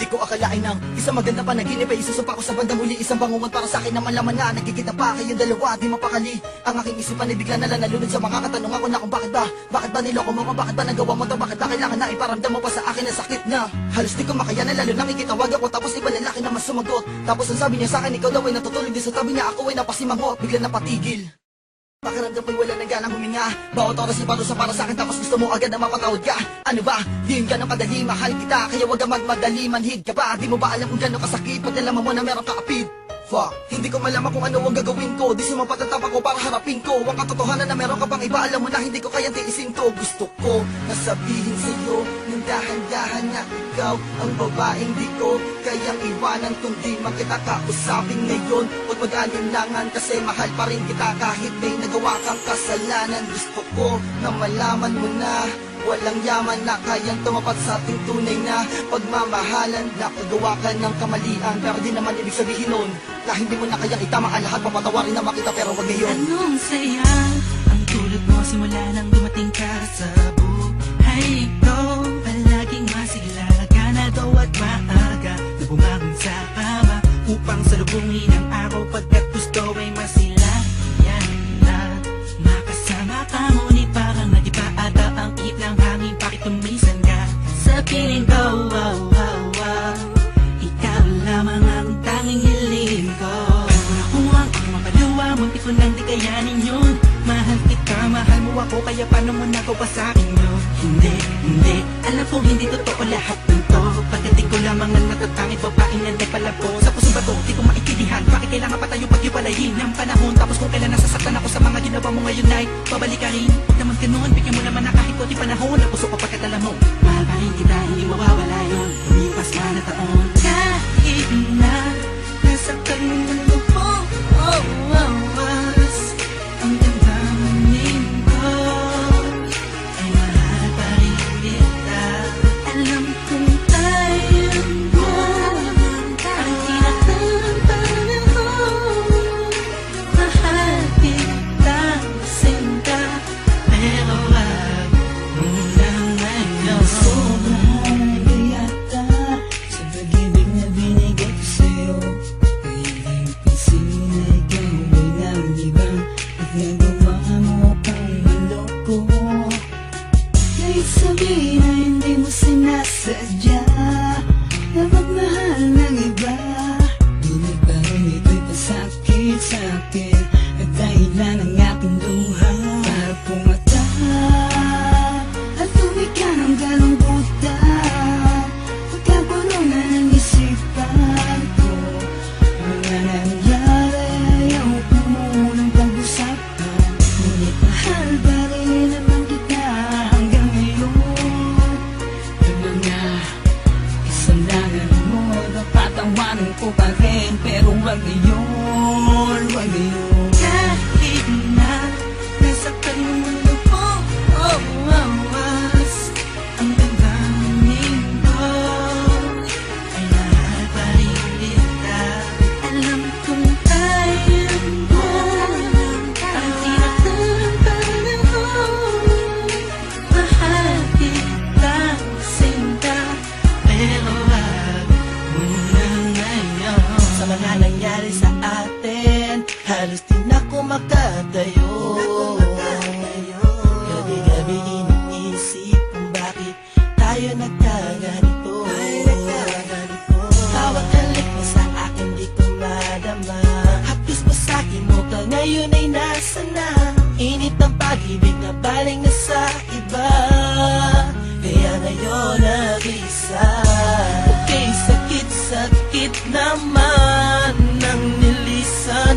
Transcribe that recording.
Di ko akalain ng isang maganda panaginip ay isusumpa ko sa bandang huli. Isang bangungot para sa akin na malaman na nagkikita pa kayong dalawa, di mapakali. Ang aking isipan ay bigla na nalunod sa mga katanungan ko na kung bakit ba niloko mo ko, bakit ba nagawa mo to, bakit ba kailangan na iparamdam mo pa sa akin ang sakit na halos di ko makayanan, lalo nang ikitawag ako tapos iba lalaki na mas sumagot. Tapos ang sabi niya sa akin, ikaw daw ay natutulog din sa tabi niya, ako ay napasimangot, bigla napatigil. Pakiramdam ko'y wala na ganang huminga. Bawat oras ay parusa para sa akin, tapos gusto mo agad na mapatawad ka. Ano ba? Di yun ganang kadali, mahal kita, kaya wag ka magmadali, manhid ka ba? Di mo ba alam kung gano'ng kasakit pag nalaman mo na meron ka kapit? Fuck, hindi ko malaman kung ano ang gagawin ko. Di sumapatatap ako para harapin ko ang katotohanan na meron ka pang iba. Alam mo na hindi ko kayang tiisin to. Gusto ko nasabihin sa'yo ng dahan-dahan na ikaw ang babaeng di ko kayang iwanan kung di makita kausapin ngayon. Huwag mag-alinlangan kasi mahal pa rin kita kahit may nagawa kang kasalanan. Gusto ko na malaman mo na walang yaman na kayang tumapat sa ating tunay na pagmamahalan. Nakagawa ka ng kamalian, pero di naman ibig sabihin nun na hindi mo na kayang itama ang lahat. Papatawarin na makita pero wag ngayon. Anong saya ang tulad mo simula nang dumating ka sa buhay ko. Palaging masigla, ganado at maaga na bumangon sa kama upang salubungin ang araw pagkat gusto ay masilayan na makasama ka. Ngunit parang nagiba ata ang ihip ng hangin, bakit tumisan ka sa piling ko? Wow, wow, wow, ikaw lamang ang tanging hiling ko. Nakuha ang mapaluwa, munti ko nang di kayanin yun. Mahal kita, mahal mo ako, kaya paano mo nagawa sa akin yun? Hindi, hindi, alam kong hindi totoo lahat nito. Pagdating ko lamang ang natatangit, babaeng nanday pala po. Sa puso ba to, di ko maintindihan, bakit kailangan pa tayo pag-iwalayin ng panahon? Tapos kung kailan nasasaktan ako sa mga ginawa mo ngayon ay babalik ka rin. Huwag naman ganun, bigyan mo naman na kahit konti panahon. Ang puso ko pagkat alam mo, mahal pa rin kita, hindi mawawala yun. Lumipas ka na taon, kahit na nasaktan mo ng lupo. Oh, oh, was ang damdamin ko ay mahal pa rin kita. Alam kong tayo mo ang tinatawag panahon. Mahal kita, sinta, pero wag muna ngayon. Sobrang yata sa pag-ibig na binigay ko sa'yo. Pwedeng pinsinin na ikaw ay nalibang at nagawa mo pang maloko. Kahit sabihin na hindi mo sinasadya na magmahal ng iba, ngunit parang ito'y pasakit sa akin at dahilan ng aking luha. Para pumata at tumika ng galunggutan, pagkagulo na ng isipan ko. Wala nangyari, ayaw ko munang pag-usapan, ngunit mahal pa rin naman kita hanggang ngayon. Yung mga kasalanan mo, napatawanan ko pa rin, pero wag ngayon, wag ngayon. Kahit na nasaktan mo ang lupo, oh, oh, was ang damdamin ko ay mahal pa rin kita. Alam kong tayo mo ang tinatawag panahon. Mahal kita, sinta, pero wag muna ngayon. Sa mga nangyari sa atin, halos di na ako makatayo. Gabi-gabi iniisip kung bakit tayo nagkaganito. Bawat halik mo sa akin di ko madama. Hapis pa sa'kin mo ka ngayon ay nasa na. Init ng pag-ibig na baling na sa iba, kaya ngayon nag-isa. Okay, sakit-sakit naman ang nilisan